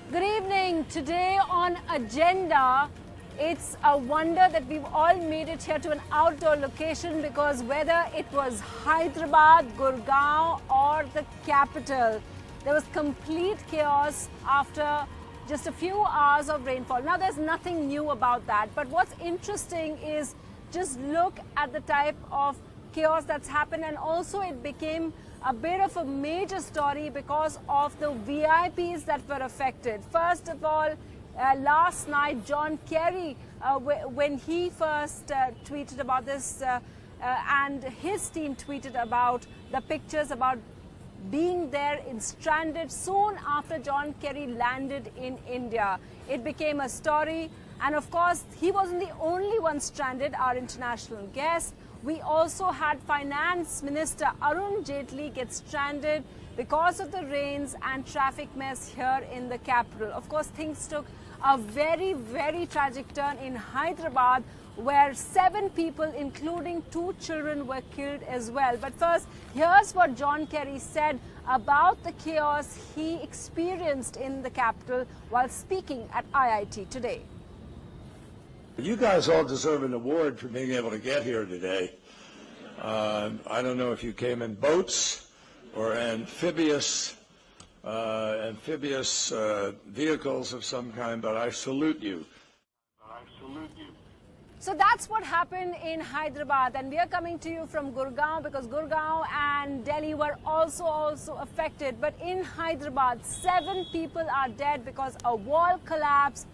Good evening. Today on Agenda, it's a wonder that we've all made it here to an outdoor location because whether it was Hyderabad, Gurgaon or the capital, there was complete chaos after just a few hours of rainfall. Now, there's nothing new about that, but what's interesting is just look at the type of chaos that's happened, and also it became a bit of a major story because of the VIPs that were affected. First of all, last night, John Kerry, when he first tweeted about this and his team tweeted about the pictures about being there in stranded soon after John Kerry landed in India. It became a story, and of course, he wasn't the only one stranded, our international guest. We also had Finance Minister Arvind Kejriwal get stranded because of the rains and traffic mess here in the capital. Of course, things took a very, very tragic turn in Hyderabad, where 7 people, including 2 children, were killed as well. But first, here's what John Kerry said about the chaos he experienced in the capital while speaking at IIT today. You guys all deserve an award for being able to get here today. I don't know if you came in boats or amphibious vehicles of some kind, but I salute you. So that's what happened in Hyderabad, and we are coming to you from Gurgaon because Gurgaon and Delhi were also affected. But in Hyderabad, 7 people are dead because a wall collapsed,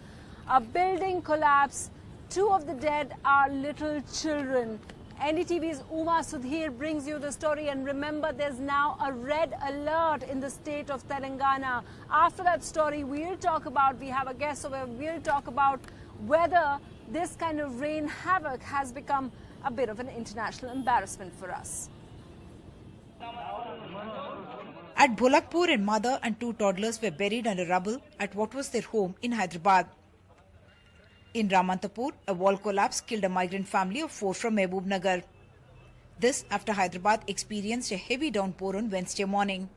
a building collapsed. 2 of the dead are little children. NDTV's Uma Sudhir brings you the story, and remember, there's now a red alert in the state of Telangana. After that story, we'll talk about, we have a guest over, we'll talk about whether this kind of rain havoc has become a bit of an international embarrassment for us. At Bholakpur, a mother and 2 toddlers were buried under rubble at what was their home in Hyderabad. In Ramantapur, a wall collapse killed a migrant family of 4 from Mehboob. This after Hyderabad experienced a heavy downpour on Wednesday morning.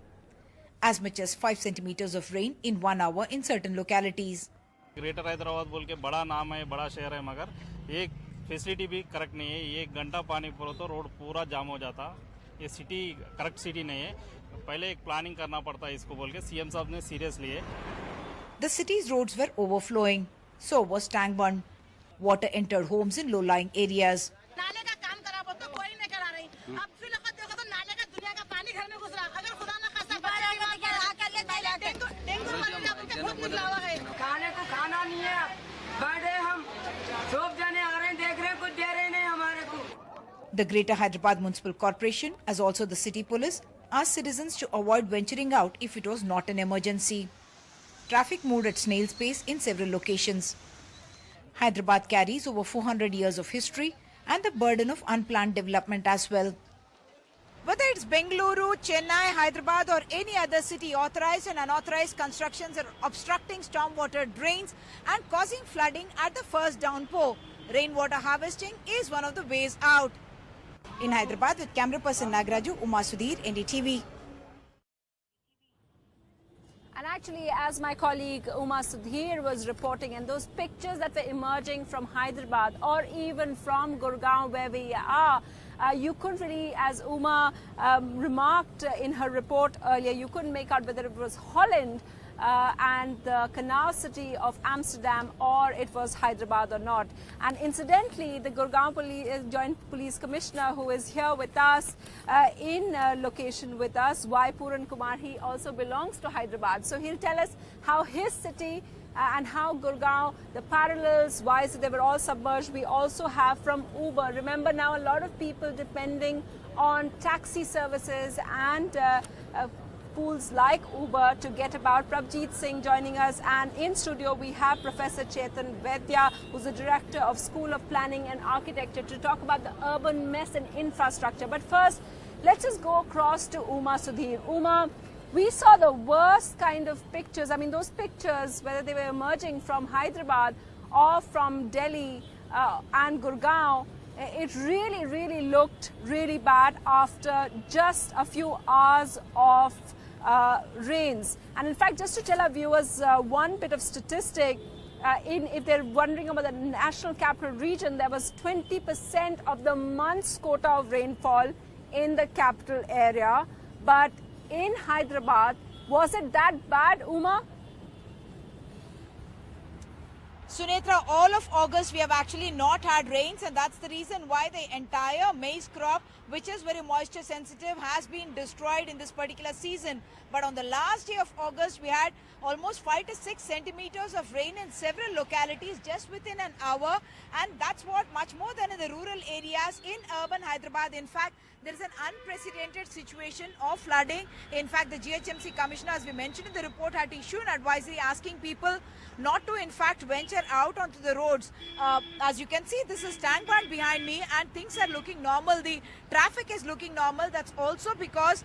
As much as 5 centimeters of rain in 1 hour in certain localities. Greater Hyderabad बोल के बड़ा नाम है, बड़ा शहर है, मगर एक फैसिलिटी भी करेक्ट नहीं है. 1 घंटा पानी पड़ो तो रोड पूरा जाम हो जाता. ये सिटी करेक्ट सिटी नहीं है. पहले एक प्लानिंग करना पड़ता है इसको बोल के सीएम साहब ने सीरियस लिए. The city's roads were overflowing. So was tank bund. Water entered homes in low-lying areas. नाले का काम करा वो तो कोई नहीं करा रही. अब फिर देखो तो नाले का दुनिया का पानी घर में घुस रहा. अगर खुदा ना खासा डेंगू मलेरिया बोलते बहुत निकला हुआ है. खाने को खाना नहीं है. बड़े हम सब जने आ रहे हैं, देख रहे हैं, कुछ दे रहे नहीं हमारे को. The Greater Hyderabad Municipal Corporation, as also the city police, asked citizens to avoid venturing out if it was not an emergency. Traffic moved at snail's pace in several locations. Hyderabad carries over 400 years of history and the burden of unplanned development as well. Whether it's Bengaluru, Chennai, Hyderabad or any other city, authorized and unauthorized constructions are obstructing stormwater drains and causing flooding at the first downpour. Rainwater harvesting is one of the ways out. In Hyderabad, with camera person Nagraju, Uma Sudhir, NDTV. And actually, as my colleague Uma Sudhir was reporting, and those pictures that were emerging from Hyderabad or even from Gurgaon where we are, you couldn't really, as Uma remarked in her report earlier, you couldn't make out whether it was Holland and the canal city of Amsterdam or it was Hyderabad or not. And incidentally, the Gurgaon Joint Police Commissioner, who is here with us in location with us, Y. Puran Kumar, he also belongs to Hyderabad. So he'll tell us how his city and how Gurgaon, the parallels, why so they were all submerged. We also have from Uber. Remember, now a lot of people depending on taxi services and pools like Uber to get about. Prabjeet Singh joining us, and in studio we have Professor Chetan Vaidya, who's the Director of School of Planning and Architecture, to talk about the urban mess and infrastructure. But first, let's just go across to Uma Sudhir. Uma, we saw the worst kind of pictures. I mean, those pictures, whether they were emerging from Hyderabad or from Delhi and Gurgaon, it really looked really bad after just a few hours of rains. And in fact, just to tell our viewers one bit of statistic, if they're wondering about the National Capital Region, there was 20% of the month's quota of rainfall in the capital area. But in Hyderabad, was it that bad, Uma? Sunetra, all of August we have actually not had rains, and that's the reason why the entire maize crop, which is very moisture sensitive, has been destroyed in this particular season. But on the last day of August, we had almost 5 to 6 centimeters of rain in several localities just within an hour, and that's what much more than in the rural areas in urban Hyderabad. In fact, there is an unprecedented situation of flooding. In fact, the GHMC commissioner, as we mentioned in the report, had to issue an advisory asking people not to in fact venture out onto the roads. As you can see, this is tank band behind me, and things are looking normal. The traffic is looking normal. That's also because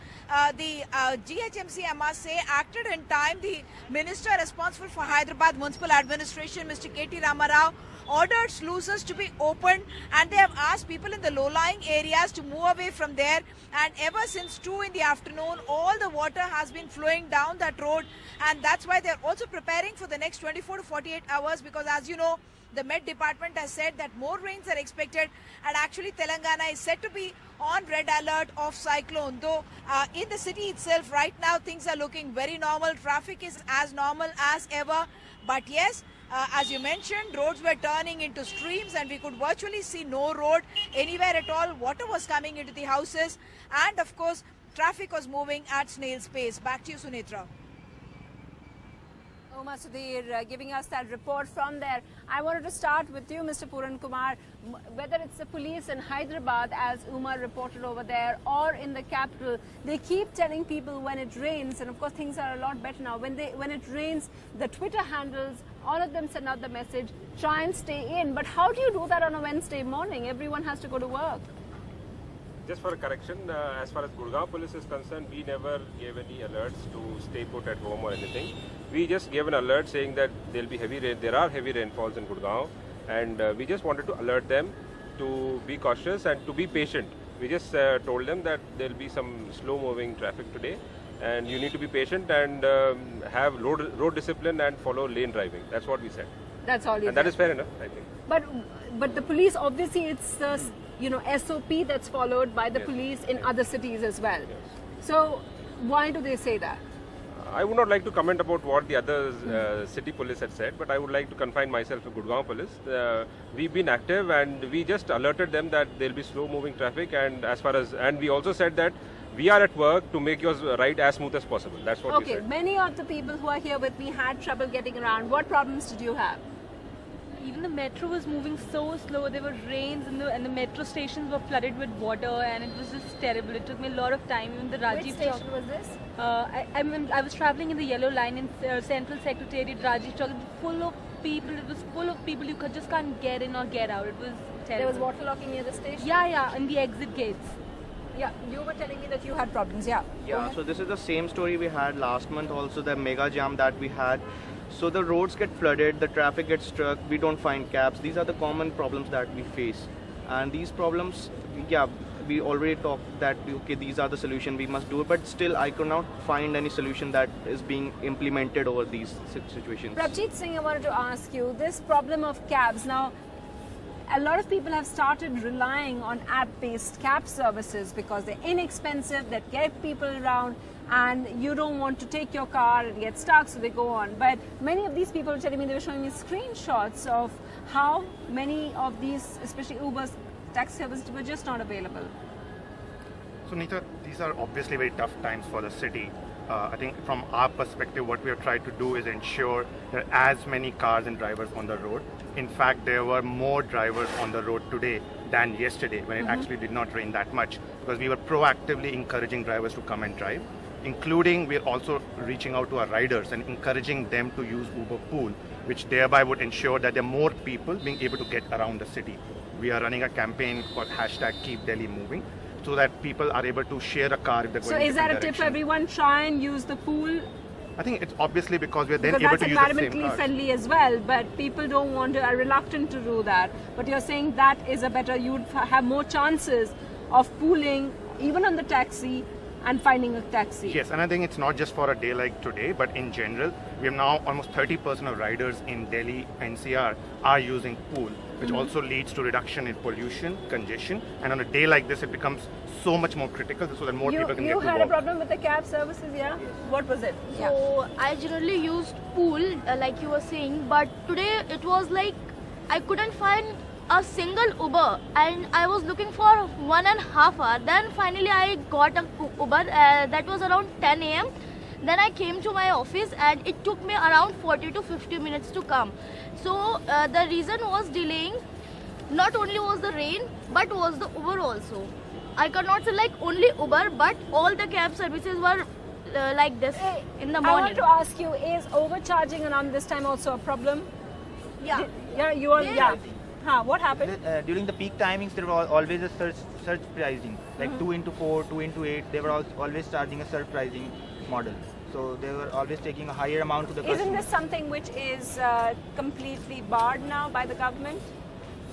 the GHMC, I must say, acted in time. The minister responsible for Hyderabad Municipal Administration, Mr. K.T. Ramarao, ordered sluices to be opened, and they have asked people in the low-lying areas to move away from there. And ever since 2 in the afternoon, all the water has been flowing down that road, and that's why they're also preparing for the next 24 to 48 hours, because as you know, the Met Department has said that more rains are expected, and actually Telangana is said to be on red alert of cyclone. Though in the city itself right now things are looking very normal. Traffic is as normal as ever. But yes, as you mentioned, roads were turning into streams, and we could virtually see no road anywhere at all. Water was coming into the houses, and of course traffic was moving at snail's pace. Back to you, Sunetra. Uma Sudhir giving us that report from there. I wanted to start with you, Mr. Puran Kumar. Whether it's the police in Hyderabad, as Uma reported over there, or in the capital, they keep telling people when it rains, and of course things are a lot better now. When it rains, the Twitter handles, all of them send out the message, try and stay in. But how do you do that on a Wednesday morning? Everyone has to go to work. Just for a correction, as far as Gurgaon police is concerned, we never gave any alerts to stay put at home or anything. We just gave an alert saying that there will be heavy rain. There are heavy rainfalls in Gurgaon, and we just wanted to alert them to be cautious and to be patient. We just told them that there will be some slow-moving traffic today, and you need to be patient and have road discipline and follow lane driving. That's what we said. That's all you said. And that is fair enough, I think. But the police, obviously, it's the SOP that's followed by the police in other cities as well. So why do they say that? I would not like to comment about what the other city police had said, but I would like to confine myself to Gurgaon police. We've been active, and we just alerted them that there will be slow-moving traffic, and we also said that we are at work to make your ride as smooth as possible. That's what we said. Okay, many of the people who are here with me had trouble getting around. What problems did you have? Even the metro was moving so slow. There were rains, and the metro stations were flooded with water, and it was just terrible. It took me a lot of time. Even the Rajiv Which station was this? I was traveling in the yellow line in Central Secretariat, Rajiv Chowk. It was full of people. It was full of people. You just can't get in or get out. It was terrible. There was waterlogging near the station? Yeah, in the exit gates. Yeah, you were telling me that you had problems. Yeah. Yeah, so this is the same story we had last month also, the mega jam that we had. So the roads get flooded, the traffic gets stuck, we don't find cabs. These are the common problems that we face. And these problems, we already talked that, okay, these are the solutions, we must do it. But still, I could not find any solution that is being implemented over these situations. Prabjit Singh, I wanted to ask you, this problem of cabs. Now, a lot of people have started relying on app-based cab services because they're inexpensive, that get people around, and you don't want to take your car and get stuck, so they go on. But many of these people were telling me, they were showing me screenshots of how many of these, especially Uber's taxi services, were just not available. So Nita, these are obviously very tough times for the city. I think from our perspective, what we have tried to do is ensure there are as many cars and drivers on the road. In fact, there were more drivers on the road today than yesterday, when it actually did not rain that much, because we were proactively encouraging drivers to come and drive, including we're also reaching out to our riders and encouraging them to use Uber Pool, which thereby would ensure that there are more people being able to get around the city. We are running a campaign called #KeepDelhiMoving, so that people are able to share a car if they're going in different directions. So is that a tip for everyone? Try and use the pool? I think it's obviously because we're then able to use the same cars. Because that's environmentally friendly as well, but people don't want to, are reluctant to do that. But you're saying that is a better, you'd have more chances of pooling, even on the taxi, and finding a taxi. Yes, and I think it's not just for a day like today, but in general, we have now almost 30% of riders in Delhi NCR are using pool, which also leads to reduction in pollution, congestion, and on a day like this, it becomes so much more critical so that more people can get to You work. had a problem with the cab services, yeah? What was it? So I generally used pool, like you were saying, but today it was like I couldn't find a single Uber, and I was looking for 1.5 hours. Then finally I got a Uber. That was around 10 a.m. Then I came to my office, and it took me around 40 to 50 minutes to come. So the reason was delaying. Not only was the rain, but was the Uber also. I cannot say like only Uber, but all the cab services were like this in the morning. I want to ask you, is overcharging around this time also a problem? Yeah. Yeah, you are. Yeah. What happened? During the peak timings, there was always a surge pricing, like 2 into 4, 2 into 8. They were always charging a surge pricing model. So they were always taking a higher amount to the customer. Isn't this something which is completely barred now by the government?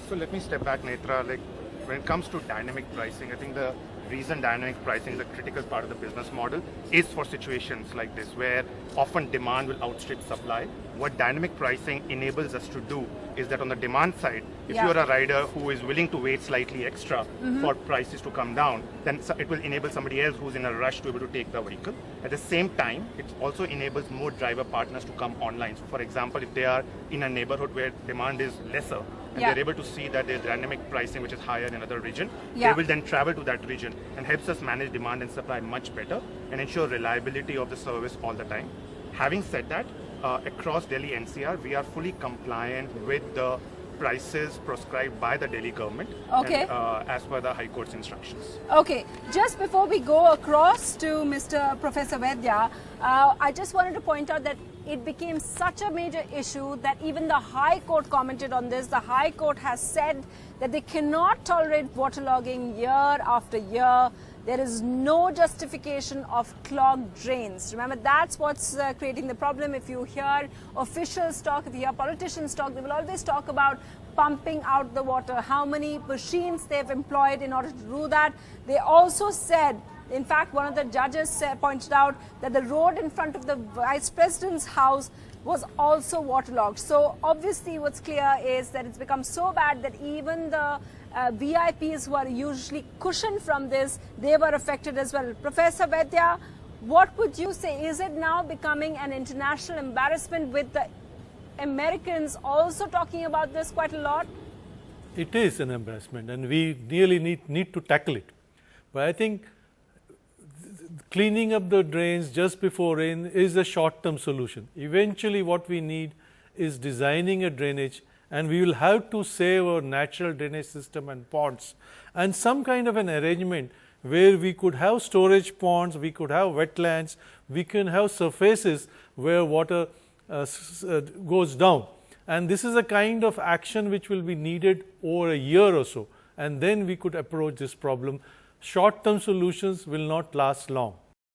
So let me step back, Netra. Like when it comes to dynamic pricing, I think the reason dynamic pricing is a critical part of the business model is for situations like this, where often demand will outstrip supply. What dynamic pricing enables us to do is that on the demand side, if you are a rider who is willing to wait slightly extra for prices to come down, then it will enable somebody else who's in a rush to be able to take the vehicle. At the same time, it also enables more driver partners to come online. So for example, if they are in a neighborhood where demand is lesser, and they're able to see that there's dynamic pricing which is higher in another region, they will then travel to that region and helps us manage demand and supply much better and ensure reliability of the service all the time. Having said that, across Delhi NCR, we are fully compliant with the prices prescribed by the Delhi government and, as per the High Court's instructions. Okay, just before we go across to Mr. Professor Vaidya, I just wanted to point out that it became such a major issue that even the High Court commented on this. The High Court has said that they cannot tolerate waterlogging year after year. There is no justification of clogged drains. Remember, that's what's creating the problem. If you hear officials talk, if you hear politicians talk, they will always talk about pumping out the water, how many machines they've employed in order to do that. They also said, in fact, one of the judges pointed out that the road in front of the Vice President's house was also waterlogged. So obviously what's clear is that it's become so bad that even the VIPs who are usually cushioned from this, they were affected as well. Professor Vaidya, what would you say? Is it now becoming an international embarrassment with the Americans also talking about this quite a lot? It is an embarrassment and we really need to tackle it. But I think cleaning up the drains just before rain is a short-term solution. Eventually what we need is designing a drainage, and we will have to save our natural drainage system and ponds, and some kind of an arrangement where we could have storage ponds, we could have wetlands, we can have surfaces where water goes down. And this is a kind of action which will be needed over a year or so, and then we could approach this problem. Short-term solutions will not last long.